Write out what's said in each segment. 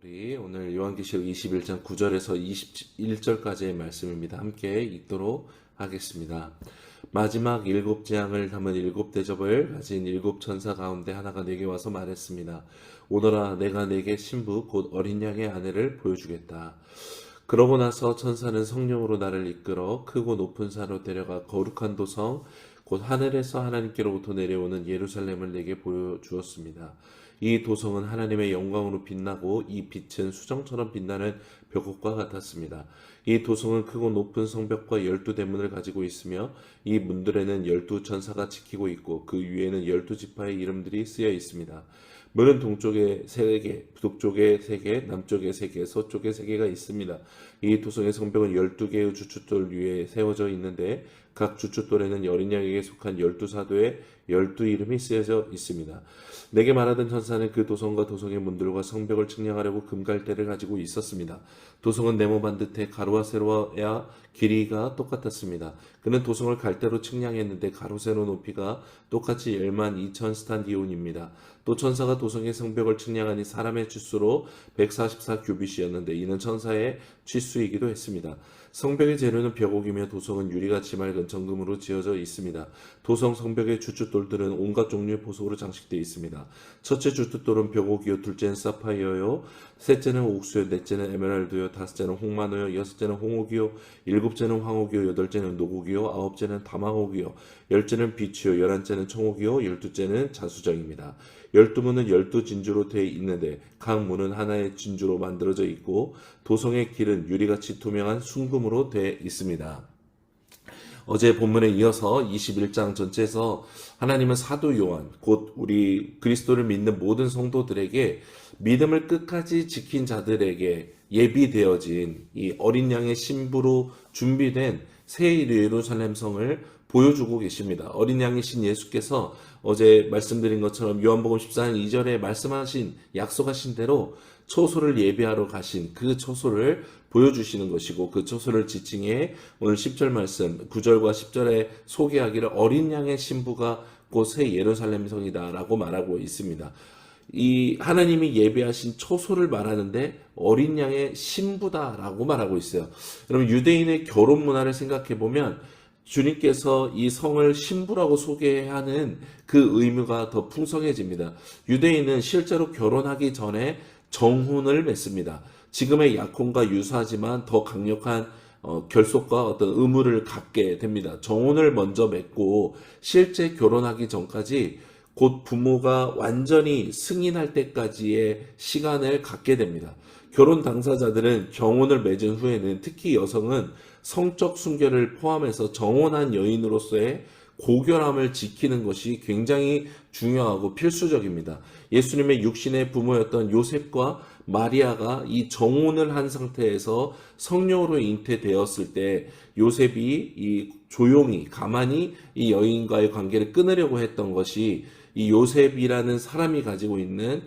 우리 오늘 요한계시록 21장 9절에서 21절까지의 말씀입니다. 함께 읽도록 하겠습니다. 마지막 일곱 재앙을 담은 일곱 대접을 가진 일곱 천사 가운데 하나가 내게 와서 말했습니다. 오너라, 내가 내게 신부 곧 어린 양의 아내를 보여주겠다. 그러고 나서 천사는 성령으로 나를 이끌어 크고 높은 산으로 데려가 거룩한 도성 곧 하늘에서 하나님께로부터 내려오는 예루살렘을 내게 보여주었습니다. 이 도성은 하나님의 영광으로 빛나고 이 빛은 수정처럼 빛나는 벽옥과 같았습니다. 이 도성은 크고 높은 성벽과 12대문을 가지고 있으며 이 문들에는 12천사가 지키고 있고 그 위에는 12지파의 이름들이 쓰여 있습니다. 문은 동쪽에 3개, 북쪽에 3개, 남쪽에 3개, 서쪽에 3개가 있습니다. 이 도성의 성벽은 12개의 주춧돌 위에 세워져 있는데 각 주춧돌에는 어린 양에게 속한 12사도의 12이름이 쓰여져 있습니다. 내게 말하던 천사는 그 도성과 도성의 문들과 성벽을 측량하려고 금갈대를 가지고 있었습니다. 도성은 네모 반듯해 가로와 세로야 길이가 똑같았습니다. 그는 도성을 갈대로 측량했는데 가로 세로 높이가 똑같이 12,000 스탄디온입니다. 또 천사가 도성의 성벽을 측량하니 사람의 치수로 144규빗이었는데 이는 천사의 치수이기도 했습니다. 성벽의 재료는 벽옥이며 도성은 유리같이 맑은 정금으로 지어져 있습니다. 도성 성벽의 주춧돌들은 온갖 종류의 보석으로 장식되어 있습니다. 첫째 주춧돌은 벽옥이요, 둘째는 사파이어요, 셋째는 옥수요, 넷째는 에메랄드요, 다섯째는 홍마노요, 여섯째는 홍옥이요, 일곱째는 황옥이요, 여덟째는 노곡이요, 아홉째는 다망옥이요, 열째는 비치요, 열한째는 청옥이요, 열두째는 자수정입니다. 12문은 12진주로 되어 있는데 각 문은 하나의 진주로 만들어져 있고 도성의 길은 유리같이 투명한 순금으로 되어 있습니다. 어제 본문에 이어서 21장 전체에서 하나님은 사도 요한, 곧 우리 그리스도를 믿는 모든 성도들에게 믿음을 끝까지 지킨 자들에게 예비되어진 이 어린 양의 신부로 준비된 새 예루살렘 성을 보여주고 계십니다. 어린 양이신 예수께서 어제 말씀드린 것처럼 요한복음 14장 2절에 말씀하신 약속하신 대로 초소를 예비하러 가신 그 초소를 보여주시는 것이고 그 초소를 지칭해 오늘 10절 말씀 9절과 10절에 소개하기를 어린 양의 신부가 곧 새 예루살렘 성이다라고 말하고 있습니다. 이 하나님이 예비하신 초소를 말하는데 어린 양의 신부다라고 말하고 있어요. 여러분, 유대인의 결혼 문화를 생각해 보면 주님께서 이 성을 신부라고 소개하는 그 의무가 더 풍성해집니다. 유대인은 실제로 결혼하기 전에 정혼을 맺습니다. 지금의 약혼과 유사하지만 더 강력한 결속과 어떤 의무를 갖게 됩니다. 정혼을 먼저 맺고 실제 결혼하기 전까지 곧 부모가 완전히 승인할 때까지의 시간을 갖게 됩니다. 결혼 당사자들은 경혼을 맺은 후에는 특히 여성은 성적 순결을 포함해서 정혼한 여인으로서의 고결함을 지키는 것이 굉장히 중요하고 필수적입니다. 예수님의 육신의 부모였던 요셉과 마리아가 이 정혼을 한 상태에서 성령으로 잉태되었을 때 요셉이 이 조용히 가만히 이 여인과의 관계를 끊으려고 했던 것이 이 요셉이라는 사람이 가지고 있는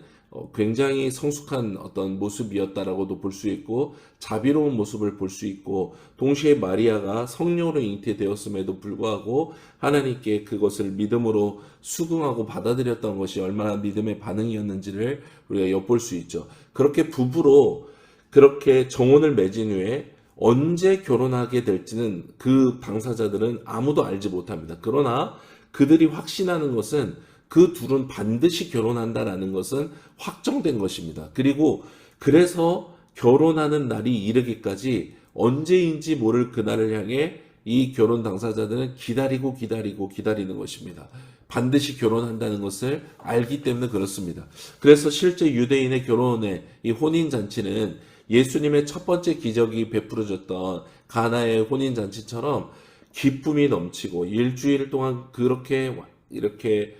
굉장히 성숙한 어떤 모습이었다라고도 볼 수 있고 자비로운 모습을 볼 수 있고 동시에 마리아가 성령으로 잉태되었음에도 불구하고 하나님께 그것을 믿음으로 수긍하고 받아들였던 것이 얼마나 믿음의 반응이었는지를 우리가 엿볼 수 있죠. 그렇게 부부로 그렇게 정혼을 맺은 후에 언제 결혼하게 될지는 그 당사자들은 아무도 알지 못합니다. 그러나 그들이 확신하는 것은 그 둘은 반드시 결혼한다라는 것은 확정된 것입니다. 그리고 그래서 결혼하는 날이 이르기까지 언제인지 모를 그날을 향해 이 결혼 당사자들은 기다리는 것입니다. 반드시 결혼한다는 것을 알기 때문에 그렇습니다. 그래서 실제 유대인의 결혼의 이 혼인잔치는 예수님의 첫 번째 기적이 베풀어졌던 가나의 혼인잔치처럼 기쁨이 넘치고 일주일 동안 그렇게 이렇게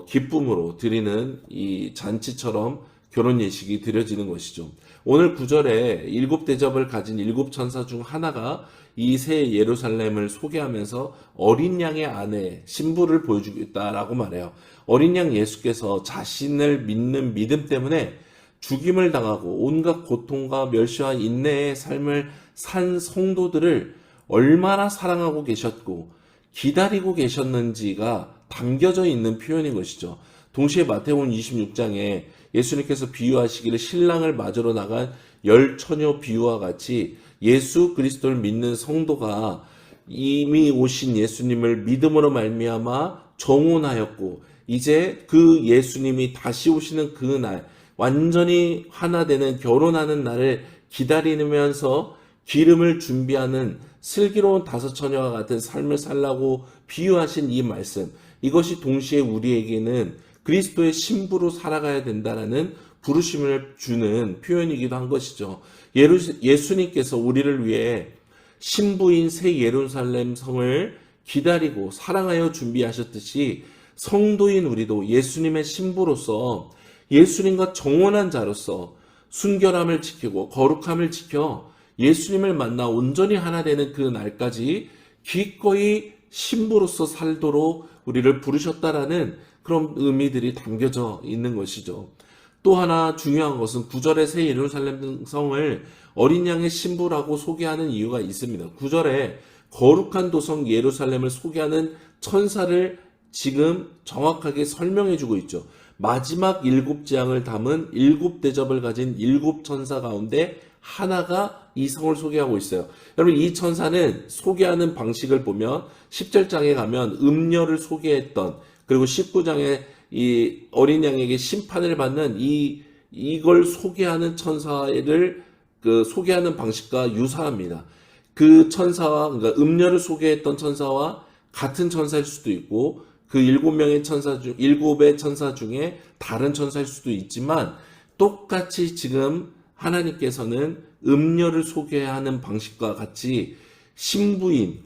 기쁨으로 드리는 이 잔치처럼 결혼 예식이 드려지는 것이죠. 오늘 9절에 일곱 대접을 가진 일곱 천사 중 하나가 이 새 예루살렘을 소개하면서 어린 양의 아내 신부를 보여주겠다라고 말해요. 어린 양 예수께서 자신을 믿는 믿음 때문에 죽임을 당하고 온갖 고통과 멸시와 인내의 삶을 산 성도들을 얼마나 사랑하고 계셨고 기다리고 계셨는지가 담겨져 있는 표현인 것이죠. 동시에 마태복음 26장에 예수님께서 비유하시기를 신랑을 맞으러 나간 10처녀 비유와 같이 예수 그리스도를 믿는 성도가 이미 오신 예수님을 믿음으로 말미암아 정혼하였고 이제 그 예수님이 다시 오시는 그 날, 완전히 하나 되는 결혼하는 날을 기다리면서 기름을 준비하는 슬기로운 5처녀와 같은 삶을 살라고 비유하신 이 말씀, 이것이 동시에 우리에게는 그리스도의 신부로 살아가야 된다라는 부르심을 주는 표현이기도 한 것이죠. 예수님께서 우리를 위해 신부인 새 예루살렘 성을 기다리고 사랑하여 준비하셨듯이 성도인 우리도 예수님의 신부로서 예수님과 정혼한 자로서 순결함을 지키고 거룩함을 지켜 예수님을 만나 온전히 하나 되는 그 날까지 기꺼이 신부로서 살도록 우리를 부르셨다라는 그런 의미들이 담겨져 있는 것이죠. 또 하나 중요한 것은 9절의 새 예루살렘 성을 어린 양의 신부라고 소개하는 이유가 있습니다. 9절에 거룩한 도성 예루살렘을 소개하는 천사를 지금 정확하게 설명해 주고 있죠. 마지막 7재앙을 담은 7대접을 가진 7천사 가운데 하나가 이 성을 소개하고 있어요. 여러분, 이 천사는 소개하는 방식을 보면 10절장에 가면 음녀를 소개했던, 그리고 19장에 이 어린 양에게 심판을 받는 이걸 소개하는 천사를 소개하는 방식과 유사합니다. 그 천사와, 그러니까 음녀를 소개했던 천사와 같은 천사일 수도 있고, 그 7의 천사 중에 다른 천사일 수도 있지만, 똑같이 지금 하나님께서는 음녀를 소개하는 방식과 같이 신부인,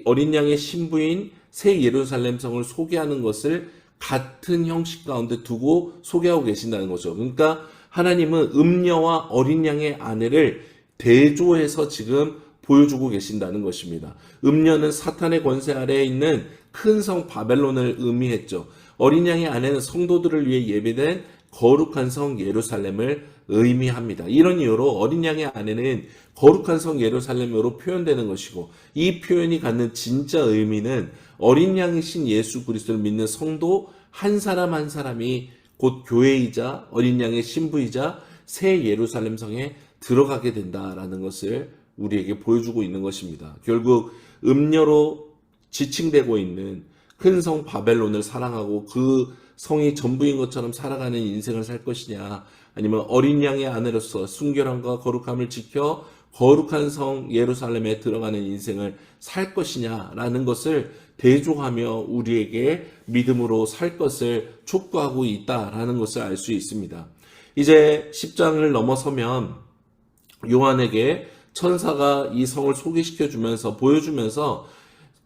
어린 양의 신부인 새 예루살렘 성을 소개하는 것을 같은 형식 가운데 두고 소개하고 계신다는 거죠. 그러니까 하나님은 음녀와 어린 양의 아내를 대조해서 지금 보여주고 계신다는 것입니다. 음녀는 사탄의 권세 아래에 있는 큰 성 바벨론을 의미했죠. 어린 양의 아내는 성도들을 위해 예배된 거룩한 성 예루살렘을 의미합니다. 이런 이유로 어린 양의 아내는 거룩한 성 예루살렘으로 표현되는 것이고, 이 표현이 갖는 진짜 의미는 어린 양이신 예수 그리스도를 믿는 성도 한 사람 한 사람이 곧 교회이자 어린 양의 신부이자 새 예루살렘 성에 들어가게 된다라는 것을 우리에게 보여주고 있는 것입니다. 결국 음녀로 지칭되고 있는 큰 성 바벨론을 사랑하고 그 성이 전부인 것처럼 살아가는 인생을 살 것이냐, 아니면 어린 양의 아내로서 순결함과 거룩함을 지켜 거룩한 성 예루살렘에 들어가는 인생을 살 것이냐라는 것을 대조하며 우리에게 믿음으로 살 것을 촉구하고 있다라는 것을 알 수 있습니다. 이제 10장을 넘어서면 요한에게 천사가 이 성을 소개시켜주면서 보여주면서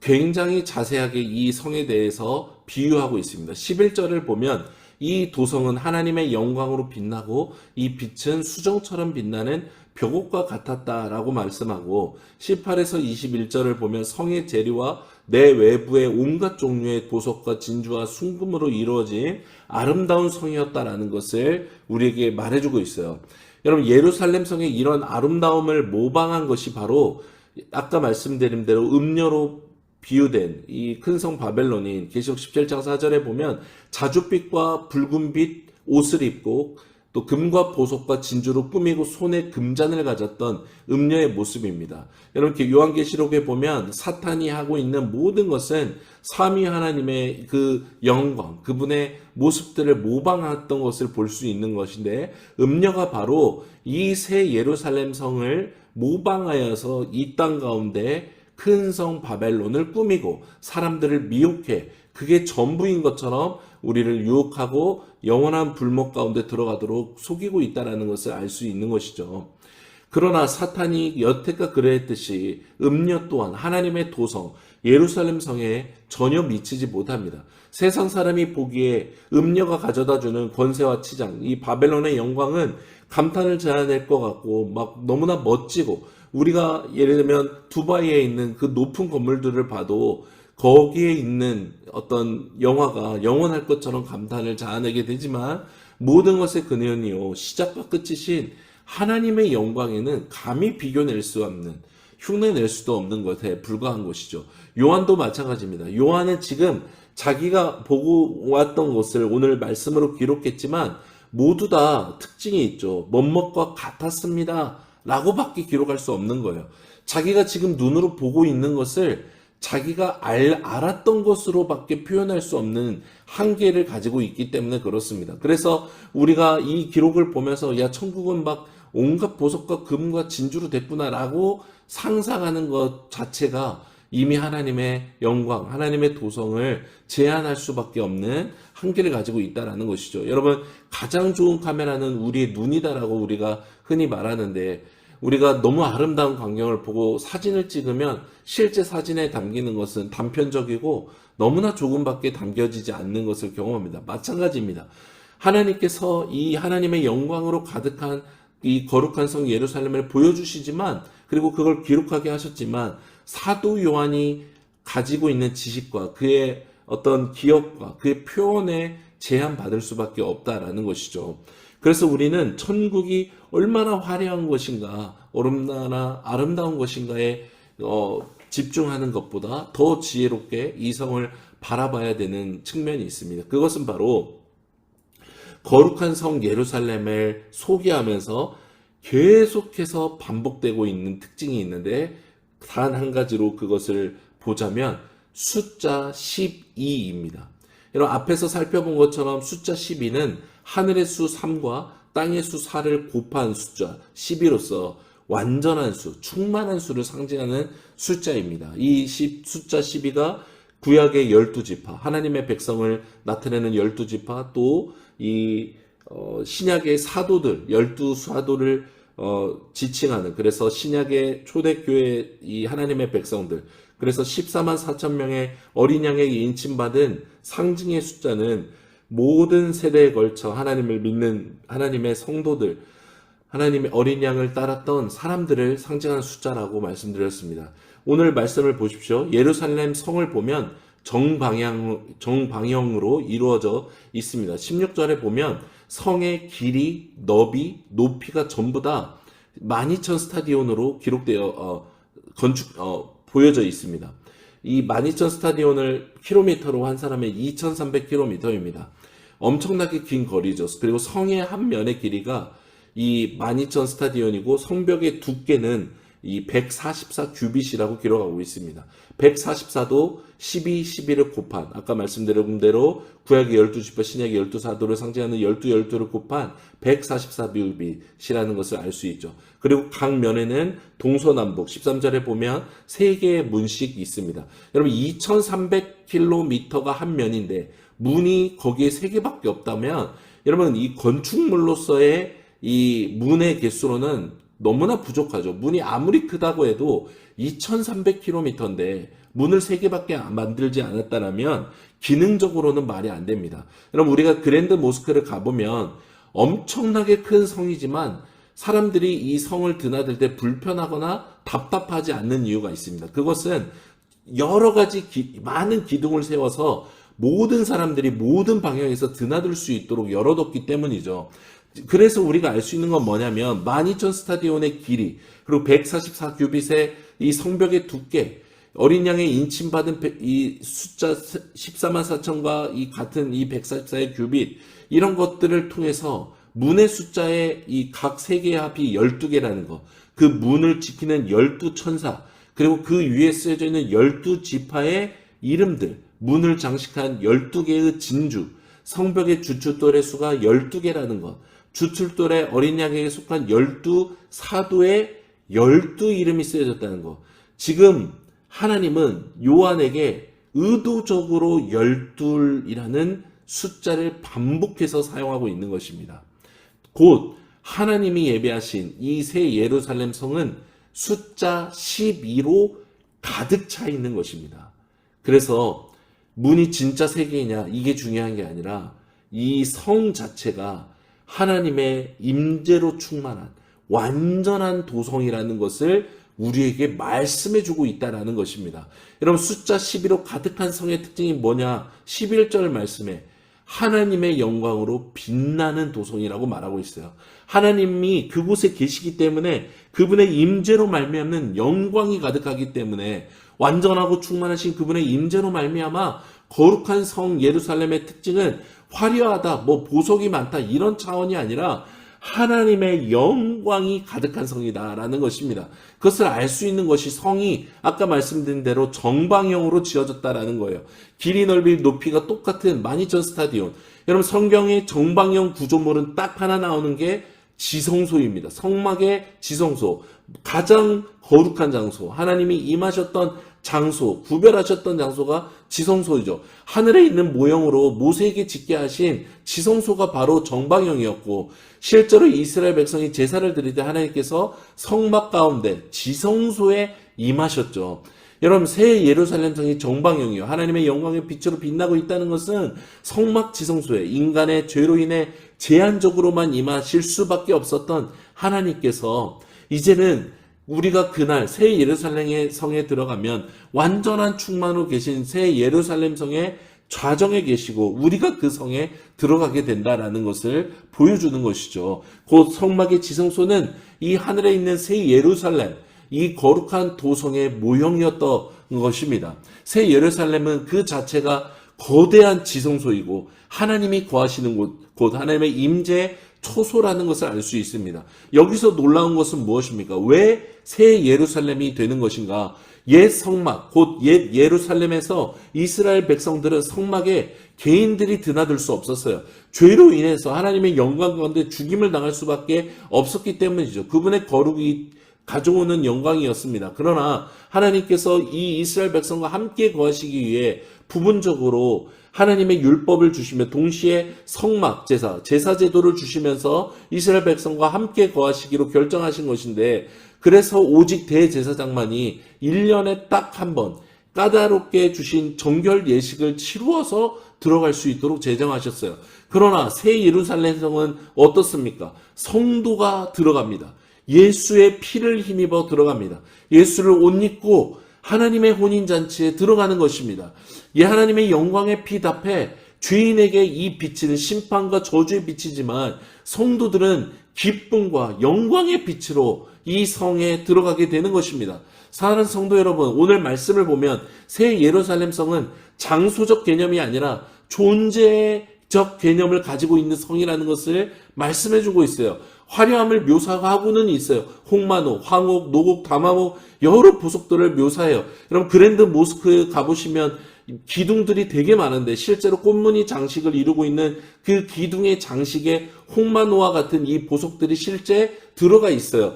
굉장히 자세하게 이 성에 대해서 비유하고 있습니다. 11절을 보면 이 도성은 하나님의 영광으로 빛나고 이 빛은 수정처럼 빛나는 벽옥과 같았다라고 말씀하고, 18에서 21절을 보면 성의 재료와 내 외부의 온갖 종류의 보석과 진주와 순금으로 이루어진 아름다운 성이었다라는 것을 우리에게 말해주고 있어요. 여러분, 예루살렘 성의 이런 아름다움을 모방한 것이 바로 아까 말씀드린 대로 음녀로 비유된 이 큰 성 바벨론인 계시록 17장 4절에 보면 자줏빛과 붉은빛 옷을 입고 또 금과 보석과 진주로 꾸미고 손에 금잔을 가졌던 음녀의 모습입니다. 여러분, 요한계시록에 보면 사탄이 하고 있는 모든 것은 삼위 하나님의 그 영광, 그분의 모습들을 모방했던 것을 볼 수 있는 것인데, 음녀가 바로 이 새 예루살렘 성을 모방하여서 이 땅 가운데 큰 성 바벨론을 꾸미고 사람들을 미혹해 그게 전부인 것처럼 우리를 유혹하고 영원한 불목 가운데 들어가도록 속이고 있다는 것을 알 수 있는 것이죠. 그러나 사탄이 여태껏 그랬듯이 음녀 또한 하나님의 도성 예루살렘 성에 전혀 미치지 못합니다. 세상 사람이 보기에 음녀가 가져다주는 권세와 치장, 이 바벨론의 영광은 감탄을 자아낼 것 같고 막 너무나 멋지고, 우리가 예를 들면 두바이에 있는 그 높은 건물들을 봐도 거기에 있는 어떤 영화가 영원할 것처럼 감탄을 자아내게 되지만, 모든 것의 근원이요 시작과 끝이신 하나님의 영광에는 감히 비교낼 수 없는, 흉내낼 수도 없는 것에 불과한 것이죠. 요한도 마찬가지입니다. 요한은 지금 자기가 보고 왔던 것을 오늘 말씀으로 기록했지만 모두 다 특징이 있죠. 뭐뭐과 같았습니다 라고 밖에 기록할 수 없는 거예요. 자기가 지금 눈으로 보고 있는 것을 자기가 알았던 것으로밖에 표현할 수 없는 한계를 가지고 있기 때문에 그렇습니다. 그래서 우리가 이 기록을 보면서 야, 천국은 막 온갖 보석과 금과 진주로 됐구나라고 상상하는 것 자체가 이미 하나님의 영광, 하나님의 도성을 제한할 수밖에 없는 한계를 가지고 있다는 것이죠. 여러분, 가장 좋은 카메라는 우리의 눈이다라고 우리가 흔히 말하는데, 우리가 너무 아름다운 광경을 보고 사진을 찍으면 실제 사진에 담기는 것은 단편적이고 너무나 조금밖에 담겨지지 않는 것을 경험합니다. 마찬가지입니다. 하나님께서 이 하나님의 영광으로 가득한 이 거룩한 성 예루살렘을 보여주시지만, 그리고 그걸 기록하게 하셨지만, 사도 요한이 가지고 있는 지식과 그의 어떤 기억과 그의 표현에 제한받을 수밖에 없다라는 것이죠. 그래서 우리는 천국이 얼마나 화려한 것인가, 얼마나 아름다운 것인가에 집중하는 것보다 더 지혜롭게 이 성을 바라봐야 되는 측면이 있습니다. 그것은 바로 거룩한 성 예루살렘을 소개하면서 계속해서 반복되고 있는 특징이 있는데, 단 한 가지로 그것을 보자면 숫자 12입니다. 여러분, 앞에서 살펴본 것처럼 숫자 12는 하늘의 수 3과 땅의 수 4를 곱한 숫자 12로서 완전한 수, 충만한 수를 상징하는 숫자입니다. 이 숫자 12가 구약의 12지파, 하나님의 백성을 나타내는 12지파, 또 이 신약의 사도들, 12사도를 지칭하는, 그래서 신약의 초대교회 이 하나님의 백성들, 그래서 14만 4천 명의 어린 양에게 인침받은 상징의 숫자는 모든 세대에 걸쳐 하나님을 믿는 하나님의 성도들, 하나님의 어린 양을 따랐던 사람들을 상징하는 숫자라고 말씀드렸습니다. 오늘 말씀을 보십시오. 예루살렘 성을 보면 정방향으로 이루어져 있습니다. 16절에 보면 성의 길이, 너비, 높이가 전부 다 12,000 스타디온으로 기록되어 보여져 있습니다. 이 12,000 스타디온을 킬로미터로 환산하면 2,300km입니다. 엄청나게 긴 거리죠. 그리고 성의 한 면의 길이가 이 12,000 스타디온이고 성벽의 두께는 이 144 규빗이라고 기록하고 있습니다. 144도 12, 12를 곱한, 아까 말씀드린 대로 구약의 12지파, 신약의 12사도를 상징하는 12를 곱한 144 규빗이라는 것을 알 수 있죠. 그리고 각 면에는 동서남북 13절에 보면 3개의 문씩이 있습니다. 여러분, 2,300km가 한 면인데 문이 거기에 3개밖에 없다면, 여러분, 이 건축물로서의 이 문의 개수로는 너무나 부족하죠. 문이 아무리 크다고 해도 2,300km인데 문을 3개밖에 만들지 않았다면 기능적으로는 말이 안 됩니다. 여러분, 우리가 그랜드 모스크를 가보면 엄청나게 큰 성이지만 사람들이 이 성을 드나들 때 불편하거나 답답하지 않는 이유가 있습니다. 그것은 여러 가지 많은 기둥을 세워서 모든 사람들이 모든 방향에서 드나들 수 있도록 열어뒀기 때문이죠. 그래서 우리가 알 수 있는 건 뭐냐면 12,000 스타디온의 길이, 그리고 144 규빗의 이 성벽의 두께, 어린 양의 인침받은 이 숫자 14만 4천과 이 같은 이 144의 규빗, 이런 것들을 통해서 문의 숫자의 이 각 3개의 합이 12개라는 것, 그 문을 지키는 12천사, 그리고 그 위에 쓰여져 있는 12지파의 이름들, 문을 장식한 12개의 진주, 성벽의 주춧돌의 수가 12개라는 것, 주춧돌의 어린 양에게 속한 12사도의 12 이름이 쓰여졌다는 것. 지금 하나님은 요한에게 의도적으로 12이라는 숫자를 반복해서 사용하고 있는 것입니다. 곧 하나님이 예배하신 이 새 예루살렘 성은 숫자 12로 가득 차 있는 것입니다. 그래서 문이 진짜 3개이냐, 이게 중요한 게 아니라 이 성 자체가 하나님의 임재로 충만한 완전한 도성이라는 것을 우리에게 말씀해주고 있다는 것입니다. 여러분, 숫자 12로 가득한 성의 특징이 뭐냐? 11절 말씀에 하나님의 영광으로 빛나는 도성이라고 말하고 있어요. 하나님이 그곳에 계시기 때문에 그분의 임재로 말미암는 영광이 가득하기 때문에, 완전하고 충만하신 그분의 임재로 말미암아 거룩한 성 예루살렘의 특징은 화려하다, 뭐 보석이 많다 이런 차원이 아니라 하나님의 영광이 가득한 성이다라는 것입니다. 그것을 알 수 있는 것이 성이 아까 말씀드린 대로 정방형으로 지어졌다라는 거예요. 길이, 넓이, 높이가 똑같은 마니천 스타디온. 여러분 성경의 정방형 구조물은 딱 하나 나오는 게 지성소입니다. 성막의 지성소, 가장 거룩한 장소, 하나님이 임하셨던 장소, 구별하셨던 장소가 지성소이죠. 하늘에 있는 모형으로 모세에게 짓게 하신 지성소가 바로 정방형이었고, 실제로 이스라엘 백성이 제사를 드릴 때 하나님께서 성막 가운데 지성소에 임하셨죠. 여러분 새 예루살렘 성이 정방형이요, 하나님의 영광의 빛으로 빛나고 있다는 것은 성막 지성소에 인간의 죄로 인해 제한적으로만 임하실 수밖에 없었던 하나님께서 이제는 우리가 그날 새 예루살렘 성에 들어가면 완전한 충만으로 계신 새 예루살렘 성의 좌정에 계시고 우리가 그 성에 들어가게 된다라는 것을 보여주는 것이죠. 곧 성막의 지성소는 이 하늘에 있는 새 예루살렘, 이 거룩한 도성의 모형이었던 것입니다. 새 예루살렘은 그 자체가 거대한 지성소이고 하나님이 거하시는 곳, 곧 하나님의 임재 초소라는 것을 알 수 있습니다. 여기서 놀라운 것은 무엇입니까? 왜 새 예루살렘이 되는 것인가? 옛 성막, 곧 옛 예루살렘에서 이스라엘 백성들은 성막에 개인들이 드나들 수 없었어요. 죄로 인해서 하나님의 영광 가운데 죽임을 당할 수밖에 없었기 때문이죠. 그분의 거룩이 가져오는 영광이었습니다. 그러나 하나님께서 이 이스라엘 백성과 함께 거하시기 위해 부분적으로 하나님의 율법을 주시며 동시에 성막 제사 제도를 주시면서 이스라엘 백성과 함께 거하시기로 결정하신 것인데, 그래서 오직 대제사장만이 1년에 딱 한 번 까다롭게 주신 정결 예식을 치루어서 들어갈 수 있도록 제정하셨어요. 그러나 새 예루살렘 성은 어떻습니까? 성도가 들어갑니다. 예수의 피를 힘입어 들어갑니다. 예수를 옷 입고 하나님의 혼인잔치에 들어가는 것입니다. 이 하나님의 영광의 빛 앞에 죄인에게 이 빛은 심판과 저주의 빛이지만 성도들은 기쁨과 영광의 빛으로 이 성에 들어가게 되는 것입니다. 사랑하는 성도 여러분, 오늘 말씀을 보면 새 예루살렘 성은 장소적 개념이 아니라 존재적 개념을 가지고 있는 성이라는 것을 말씀해주고 있어요. 화려함을 묘사하고는 있어요. 홍마노, 황옥, 노곡, 다마목 여러 보석들을 묘사해요. 여러분 그랜드 모스크 가보시면 기둥들이 되게 많은데 실제로 꽃무늬 장식을 이루고 있는 그 기둥의 장식에 홍마노와 같은 이 보석들이 실제 들어가 있어요.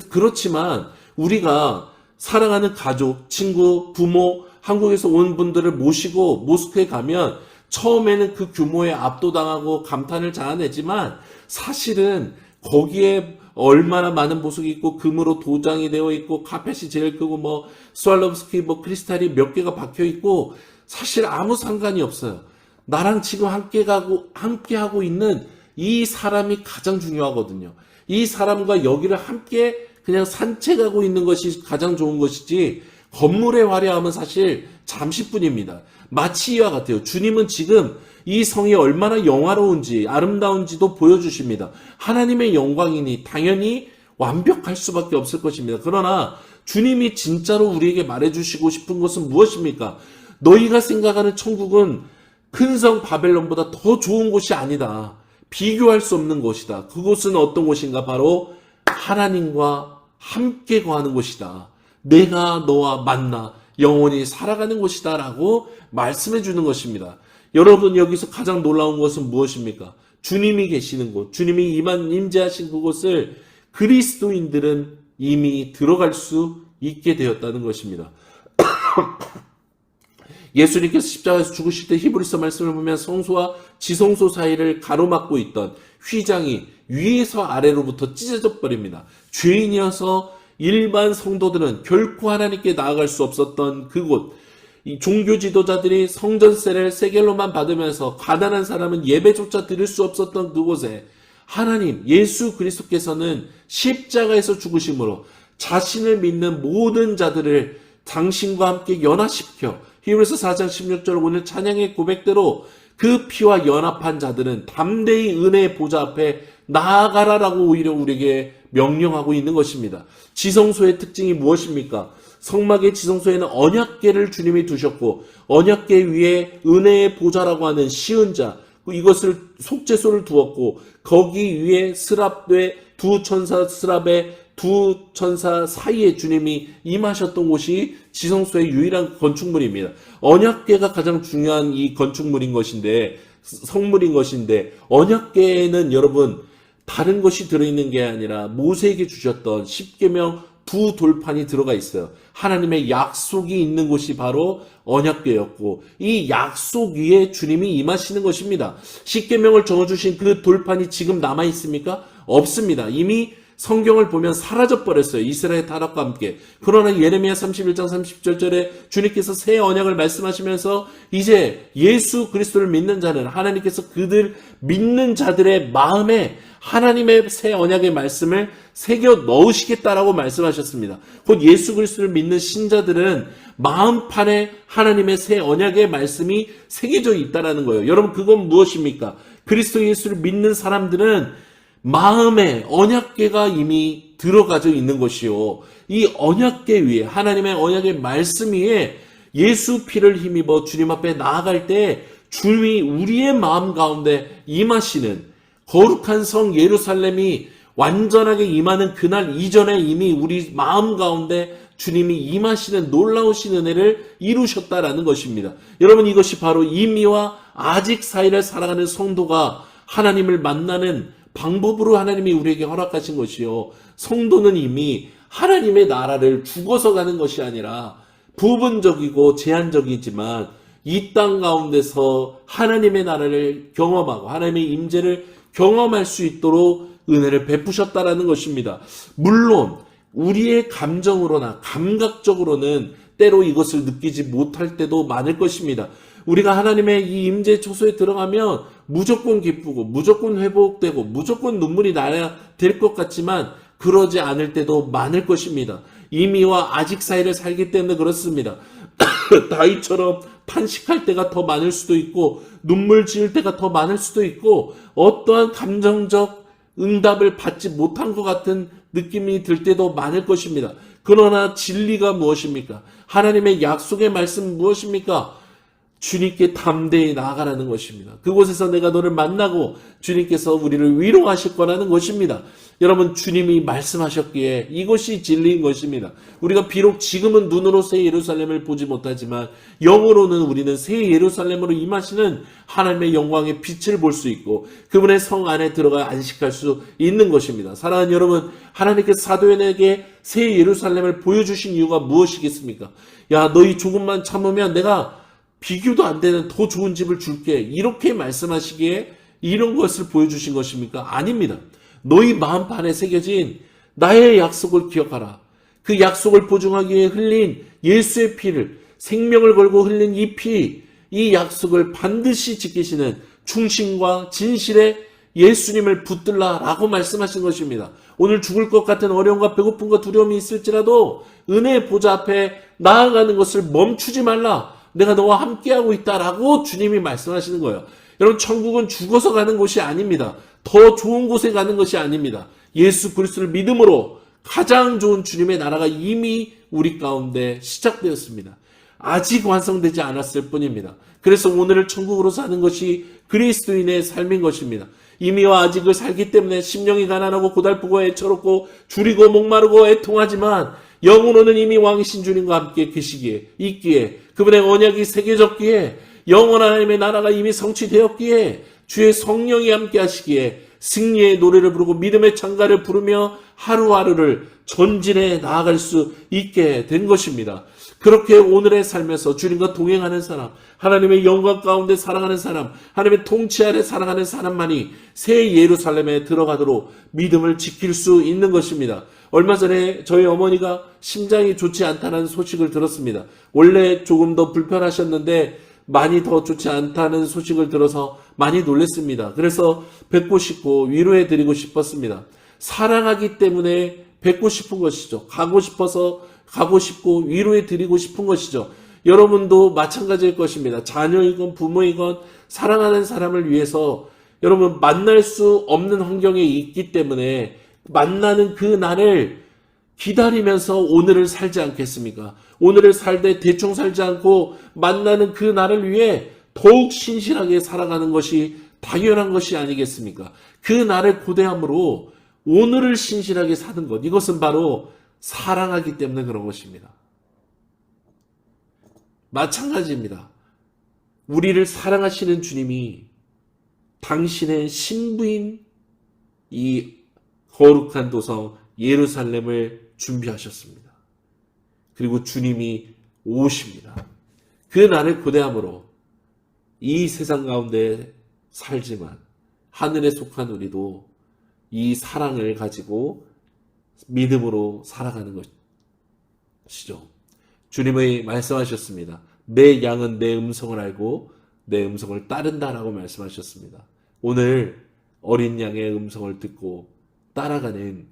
그렇지만 우리가 사랑하는 가족, 친구, 부모, 한국에서 온 분들을 모시고 모스크에 가면 처음에는 그 규모에 압도당하고 감탄을 자아내지만 사실은 거기에 얼마나 많은 보석이 있고 금으로 도장이 되어 있고 카펫이 제일 크고 뭐 스왈롭스키 뭐 크리스탈이 몇 개가 박혀 있고 사실 아무 상관이 없어요. 나랑 지금 함께하고 있는 이 사람이 가장 중요하거든요. 이 사람과 여기를 함께 그냥 산책하고 있는 것이 가장 좋은 것이지 건물의 화려함은 사실 잠시뿐입니다. 마치 이와 같아요. 주님은 지금 이 성이 얼마나 영화로운지 아름다운지도 보여주십니다. 하나님의 영광이니 당연히 완벽할 수밖에 없을 것입니다. 그러나 주님이 진짜로 우리에게 말해주시고 싶은 것은 무엇입니까? 너희가 생각하는 천국은 큰 성 바벨론보다 더 좋은 곳이 아니다. 비교할 수 없는 곳이다. 그곳은 어떤 곳인가? 바로 하나님과 함께 거하는 곳이다. 내가 너와 만나 영원히 살아가는 곳이다 라고 말씀해 주는 것입니다. 여러분 여기서 가장 놀라운 것은 무엇입니까? 주님이 계시는 곳, 주님이 임재하신 그곳을 그리스도인들은 이미 들어갈 수 있게 되었다는 것입니다. 예수님께서 십자가에서 죽으실 때 히브리서 말씀을 보면 성소와 지성소 사이를 가로막고 있던 휘장이 위에서 아래로부터 찢어져 버립니다. 죄인이어서 일반 성도들은 결코 하나님께 나아갈 수 없었던 그곳, 이 종교 지도자들이 성전세를 세겔로만 받으면서 가난한 사람은 예배조차 드릴 수 없었던 그곳에 하나님 예수 그리스도께서는 십자가에서 죽으심으로 자신을 믿는 모든 자들을 당신과 함께 연합시켜 히브리서 4장 16절 오늘 찬양의 고백대로 그 피와 연합한 자들은 담대히 은혜의 보좌 앞에 나아가라라고 오히려 우리에게 명령하고 있는 것입니다. 지성소의 특징이 무엇입니까? 성막의 지성소에는 언약궤를 주님이 두셨고 언약궤 위에 은혜의 보좌라고 하는 시은자 이것을 속죄소를 두었고 거기 위에 스랍의 두 천사 스랍의 두 천사 사이에 주님이 임하셨던 곳이 지성소의 유일한 건축물입니다. 언약궤가 가장 중요한 이 건축물인 것인데 성물인 것인데 언약궤에는 여러분 다른 것이 들어있는 게 아니라 모세에게 주셨던 십계명 두 돌판이 들어가 있어요. 하나님의 약속이 있는 곳이 바로 언약궤였고 이 약속 위에 주님이 임하시는 것입니다. 십계명을 적어주신 그 돌판이 지금 남아 있습니까? 없습니다. 이미 성경을 보면 사라져버렸어요. 이스라엘 타락과 함께. 그러나 예레미야 31장 30절에 주님께서 새 언약을 말씀하시면서 이제 예수 그리스도를 믿는 자는 하나님께서 그들 믿는 자들의 마음에 하나님의 새 언약의 말씀을 새겨 넣으시겠다라고 말씀하셨습니다. 곧 예수 그리스도를 믿는 신자들은 마음판에 하나님의 새 언약의 말씀이 새겨져 있다라는 거예요. 여러분 그건 무엇입니까? 그리스도 예수를 믿는 사람들은 마음에 언약궤가 이미 들어가져 있는 것이요. 이 언약궤 위에 하나님의 언약의 말씀 위에 예수 피를 힘입어 주님 앞에 나아갈 때 주님이 우리의 마음 가운데 임하시는 거룩한 성 예루살렘이 완전하게 임하는 그날 이전에 이미 우리 마음 가운데 주님이 임하시는 놀라우신 은혜를 이루셨다라는 것입니다. 여러분 이것이 바로 이미와 아직 사이를 살아가는 성도가 하나님을 만나는 방법으로 하나님이 우리에게 허락하신 것이요. 성도는 이미 하나님의 나라를 죽어서 가는 것이 아니라 부분적이고 제한적이지만 이 땅 가운데서 하나님의 나라를 경험하고 하나님의 임재를 경험할 수 있도록 은혜를 베푸셨다라는 것입니다. 물론 우리의 감정으로나 감각적으로는 때로 이것을 느끼지 못할 때도 많을 것입니다. 우리가 하나님의 이 임재 초소에 들어가면 무조건 기쁘고 무조건 회복되고 무조건 눈물이 나야 될 것 같지만 그러지 않을 때도 많을 것입니다. 이미와 아직 사이를 살기 때문에 그렇습니다. 다윗처럼 탄식할 때가 더 많을 수도 있고 눈물 지을 때가 더 많을 수도 있고 어떠한 감정적 응답을 받지 못한 것 같은 느낌이 들 때도 많을 것입니다. 그러나 진리가 무엇입니까? 하나님의 약속의 말씀은 무엇입니까? 주님께 담대히 나아가라는 것입니다. 그곳에서 내가 너를 만나고 주님께서 우리를 위로하실 거라는 것입니다. 여러분 주님이 말씀하셨기에 이것이 진리인 것입니다. 우리가 비록 지금은 눈으로 새 예루살렘을 보지 못하지만 영으로는 우리는 새 예루살렘으로 임하시는 하나님의 영광의 빛을 볼 수 있고 그분의 성 안에 들어가 안식할 수 있는 것입니다. 사랑하는 여러분 하나님께서 사도에게 새 예루살렘을 보여주신 이유가 무엇이겠습니까? 야 너희 조금만 참으면 내가 비교도 안 되는 더 좋은 집을 줄게 이렇게 말씀하시기에 이런 것을 보여주신 것입니까? 아닙니다. 너희 마음판에 새겨진 나의 약속을 기억하라. 그 약속을 보증하기 위해 흘린 예수의 피를 생명을 걸고 흘린 이 피, 이 약속을 반드시 지키시는 충신과 진실의 예수님을 붙들라라고 말씀하신 것입니다. 오늘 죽을 것 같은 어려움과 배고픔과 두려움이 있을지라도 은혜의 보좌 앞에 나아가는 것을 멈추지 말라. 내가 너와 함께하고 있다라고 주님이 말씀하시는 거예요. 여러분 천국은 죽어서 가는 곳이 아닙니다. 더 좋은 곳에 가는 것이 아닙니다. 예수 그리스도를 믿음으로 가장 좋은 주님의 나라가 이미 우리 가운데 시작되었습니다. 아직 완성되지 않았을 뿐입니다. 그래서 오늘을 천국으로 사는 것이 그리스도인의 삶인 것입니다. 이미와 아직을 살기 때문에 심령이 가난하고 고달프고 애처롭고 줄이고 목마르고 애통하지만 영으로는 이미 왕이신 주님과 함께 계시기에 있기에 그분의 언약이 새겨졌기에 영원한 하나님의 나라가 이미 성취되었기에 주의 성령이 함께 하시기에 승리의 노래를 부르고 믿음의 찬가를 부르며 하루하루를 전진해 나아갈 수 있게 된 것입니다. 그렇게 오늘의 삶에서 주님과 동행하는 사람, 하나님의 영광 가운데 살아가는 사람, 하나님의 통치 아래 살아가는 사람만이 새 예루살렘에 들어가도록 믿음을 지킬 수 있는 것입니다. 얼마 전에 저희 어머니가 심장이 좋지 않다는 소식을 들었습니다. 원래 조금 더 불편하셨는데 많이 더 좋지 않다는 소식을 들어서 많이 놀랐습니다. 그래서 뵙고 싶고 위로해드리고 싶었습니다. 사랑하기 때문에 뵙고 싶은 것이죠. 가고 싶어서 가고 싶고 위로해드리고 싶은 것이죠. 여러분도 마찬가지일 것입니다. 자녀이건 부모이건 사랑하는 사람을 위해서 여러분 만날 수 없는 환경에 있기 때문에 만나는 그 날을 기다리면서 오늘을 살지 않겠습니까? 오늘을 살되 대충 살지 않고 만나는 그 날을 위해 더욱 신실하게 살아가는 것이 당연한 것이 아니겠습니까? 그 날을 고대함으로 오늘을 신실하게 사는 것, 이것은 바로 사랑하기 때문에 그런 것입니다. 마찬가지입니다. 우리를 사랑하시는 주님이 당신의 신부인 이 거룩한 도성 예루살렘을 준비하셨습니다. 그리고 주님이 오십니다. 그 날을 고대함으로 이 세상 가운데 살지만 하늘에 속한 우리도 이 사랑을 가지고 믿음으로 살아가는 것이죠. 주님의 말씀하셨습니다. 내 양은 내 음성을 알고 내 음성을 따른다라고 말씀하셨습니다. 오늘 어린 양의 음성을 듣고 따라가는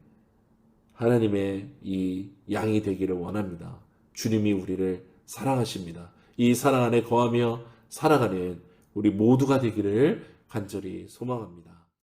하나님의 이 양이 되기를 원합니다. 주님이 우리를 사랑하십니다. 이 사랑 안에 거하며 살아가는 우리 모두가 되기를 간절히 소망합니다.